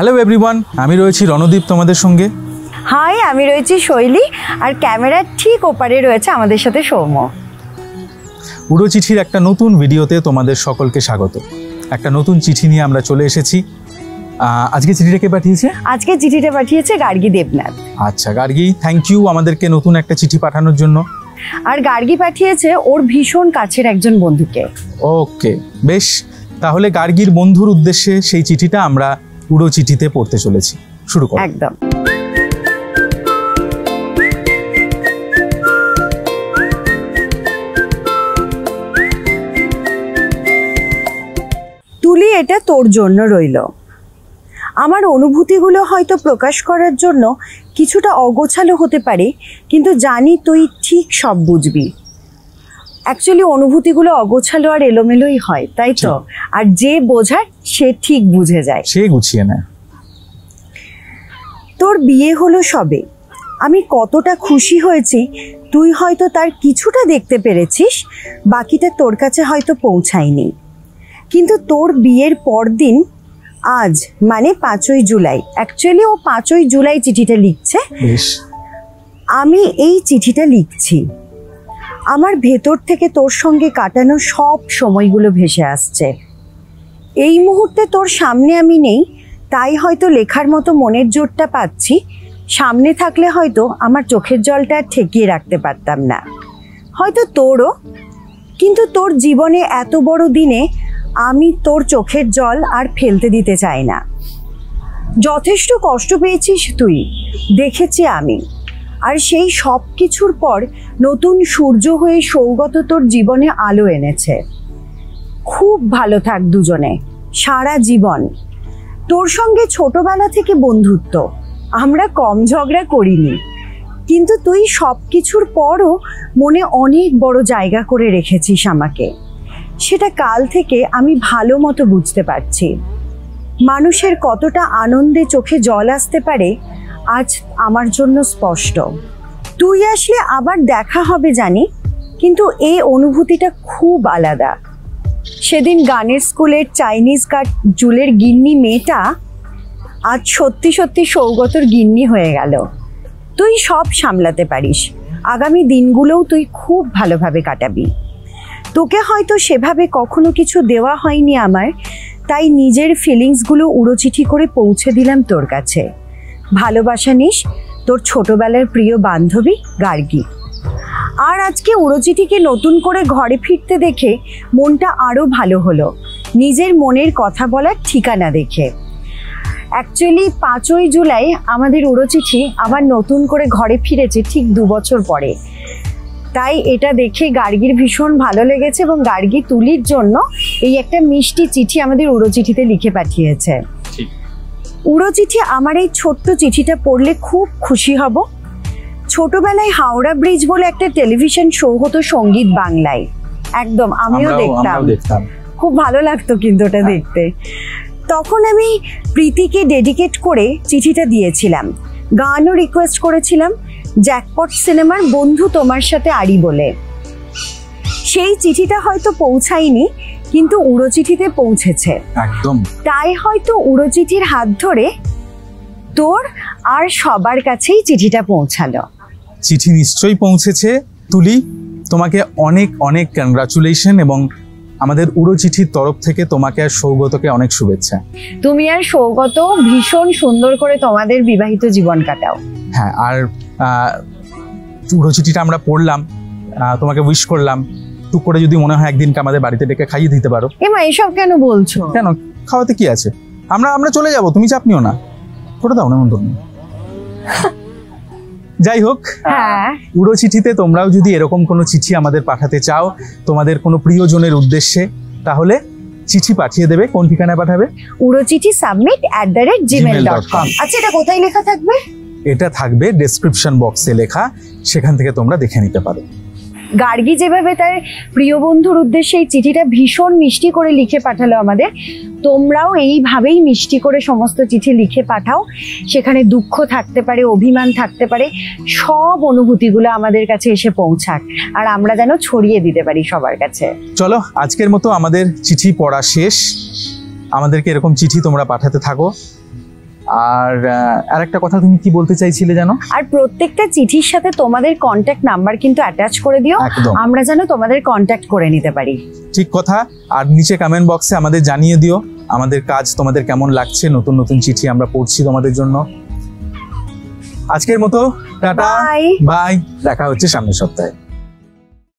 Hello everyone, আমি রয়েছি রণদীপ তোমাদের সঙ্গে। হাই, আমি রয়েছি শৈলী, আর ক্যামেরার ঠিক ওপারে রয়েছে আমাদের সাথে সৌম্য। উড়ো চিঠির একটা নতুন ভিডিওতে তোমাদের সকলকে স্বাগত। একটা নতুন চিঠি নিয়ে আমরা চলে এসেছি। আজকে চিঠিটা কে পাঠিয়েছে? আজকে চিঠিটা পাঠিয়েছে গার্গী দেবনাথ। আচ্ছা গার্গী, থ্যাংক ইউ আমাদেরকে নতুন একটা চিঠি পাঠানোর জন্য। আর গার্গী পাঠিয়েছে ওর ভীষণ কাছের একজন বন্ধুকে। ওকে, বেশ, তাহলে গার্গীর বন্ধুর উদ্দেশ্যে সেই চিঠিটা আমরা উড়ো চিঠিতে পড়তে চলেছি। শুরু করো। একদম। তুলি, এটা তোর জন্য রইল। আমার অনুভূতিগুলো হয়তো প্রকাশ করার জন্য কিছুটা অগোছালো হতে পারে, কিন্তু জানি তুই ঠিক সব বুঝবি। অ্যাকচুয়ালি অনুভূতিগুলো অগোছালো আর এলোমেলোই হয়, তাই তো? আর যে বোঝার সে ঠিক বুঝে যায়, সে গুছিয়ে নেয়। তোর বিয়ে হলো সবে, আমি কতটা খুশি হয়েছি তুই হয়তো তার কিছুটা দেখতে পেরেছিস, বাকিটা তোর কাছে হয়তো পৌঁছায়নি। কিন্তু তোর বিয়ের পরদিন, আজ মানে 5ই জুলাই, অ্যাকচুয়ালি ও 5ই জুলাই চিঠিটা লিখছে, আমি এই চিঠিটা লিখছি। আমার ভেতর থেকে তোর সঙ্গে কাটানো সব সময়গুলো ভেসে আসছে। এই মুহূর্তে তোর সামনে আমি নেই, তাই হয়তো লেখার মতো মনের জোরটা পাচ্ছি। সামনে থাকলে হয়তো আমার চোখের জলটা ঠেকিয়ে রাখতে পারতাম না, হয়তো তোরও। কিন্তু তোর জীবনে এত বড় দিনে আমি তোর চোখের জল আর ফেলতে দিতে চাই না। যথেষ্ট কষ্ট পেয়েছিস তুই, দেখেছি আমি। আর সেই সব কিছুর পর নতুন সূর্য হয়ে সৌগত তোর জীবনে আলো এনেছে। খুব ভালো থাক দুজনে সারা জীবন। তোর সঙ্গে ছোটবেলা থেকে বন্ধুত্ব, আমরা কম ঝগড়া করিনি, কিন্তু তুই সব কিছুর পরও মনে অনেক বড় জায়গা করে রেখেছিস আমাকে। সেটা কাল থেকে আমি ভালো মতো বুঝতে পারছি। মানুষের কতটা আনন্দে চোখে জল আসতে পারে আজ আমার জন্য স্পষ্ট। তুই আসলে আবার দেখা হবে জানি, কিন্তু এই অনুভূতিটা খুব আলাদা। সেদিন গানের স্কুলের চাইনিজ কাট চুলের গিন্নি মেয়েটা আজ সত্যি সত্যি সৌগতর গিন্নি হয়ে গেল। তুই সব সামলাতে পারিস, আগামী দিনগুলোও তুই খুব ভালোভাবে কাটাবি। তোকে হয়তো সেভাবে কখনো কিছু দেওয়া হয়নি আমার, তাই নিজের ফিলিংসগুলো উড়ো চিঠি করে পৌঁছে দিলাম তোর কাছে। ভালোবাসা নিস, তোর ছোটবেলার প্রিয় বান্ধবী গার্গী। আর আজকে উড়ো চিঠিকে নতুন করে ঘরে ফিরতে দেখে মনটা আরও ভালো হলো, নিজের মনের কথা বলার ঠিকানা দেখে। অ্যাকচুয়ালি 5ই জুলাই আমাদের উড়ো চিঠি আবার নতুন করে ঘরে ফিরেছে ঠিক 2 বছর পরে। তাই এটা দেখে গার্গীর ভীষণ ভালো লেগেছে, এবং গার্গী তুলির জন্য এই একটা মিষ্টি চিঠি আমাদের উড়ো চিঠিতে লিখে পাঠিয়েছে। উড়ো চিঠি, আমার এই ছোট্ট চিঠিটা পড়লে খুব খুশি হব। ছোটবেলায় হাওড়া ব্রিজ বলে একটা টেলিভিশন শো হতো সঙ্গীত বাংলায়, একদম আমিও দেখতাম, খুব ভালো লাগতো কিন্তু ওটা দেখতে। তখন আমি প্রীতিকে ডেডিকেট করে চিঠিটা দিয়েছিলাম, গানও রিকোয়েস্ট করেছিলাম, জ্যাকপট সিনেমার বন্ধু তোমার সাথে আড়ি বলে। সেই চিঠিটা হয়তো পৌঁছায়নি, কিন্তু উড়ো চিঠিতে পৌঁছেছে একদম। তাই হয়তো উড়ো চিঠির হাত ধরে তোর আর সবার কাছেই চিঠিটা পৌঁছালো। চিঠি নিশ্চয়ই পৌঁছেছে। তুলি, তোমাকে অনেক অনেক কংগ্রাচুলেশন, এবং আমাদের উড়ো চিঠির তরফ থেকে তোমাকে আর সৌগতকে অনেক শুভেচ্ছা। তুমি আর সৌগত ভীষণ সুন্দর করে তোমাদের বিবাহিত জীবন কাটাও। হ্যাঁ, আর উড়ো চিঠিটা আমরা পড়লাম, তোমাকে উইশ করলাম। টুক করে যদি মনে হয় একদিনকে আমাদের বাড়িতে ডেকে খাইয়ে দিতে পারো। এমা, এসব কেন বলছো? কেন, খাওয়াতে কি আছে, আমরা চলে যাব, তুমি চাপ নিও না, করে দাও না মন। যাই হোক, উড়ো চিঠিতে তোমরাও যদি এরকম কোনো চিঠি আমাদের পাঠাতে চাও তোমাদের কোনো প্রিয়জনের উদ্দেশ্যে, তাহলে চিঠি পাঠিয়ে দেবে। কোন ঠিকানায় পাঠাবে? urochithi@gmail.com। আচ্ছা, এটা কোথায় লেখা থাকবে? এটা থাকবে ডেসক্রিপশন বক্সে লেখা, সেখান থেকে তোমরা দেখে নিতে পারো। গার্গী যেভাবে তার প্রিয় বন্ধুর উদ্দেশ্যে এই চিঠিটা ভীষণ মিষ্টি করে লিখে পাঠালো আমাদের, তোমরাও এইভাবেই মিষ্টি করে সমস্ত চিঠি লিখে পাঠাও। সেখানে দুঃখ থাকতে পারে, অভিমান থাকতে পারে, সব অনুভূতিগুলো আমাদের কাছে এসে পৌঁছাক, আর আমরা যেন ছড়িয়ে দিতে পারি সবার কাছে। চলো, আজকের মতো আমাদের চিঠি পড়া শেষ। আমাদেরকে এরকম চিঠি তোমরা পাঠাতে থাকো। আর আরেকটা কথা তুমি কি বলতে চাইছিলে জানো? আর প্রত্যেকটা চিঠির সাথে তোমাদের কন্ট্যাক্ট নাম্বার কিন্তু অ্যাটাচ করে দিও, একদম। আমরা যেন তোমাদের কন্ট্যাক্ট করে নিতে পারি। ঠিক কথা। আর নিচে কমেন্ট বক্সে আমাদের জানিয়ে দিও আমাদের কাজ তোমাদের কেমন লাগছে, নতুন নতুন চিঠি আমরা পড়ছি তোমাদের জন্য। আজকের মতো টাটা, বাই। বাই, দেখা হচ্ছে সামনের সপ্তাহে।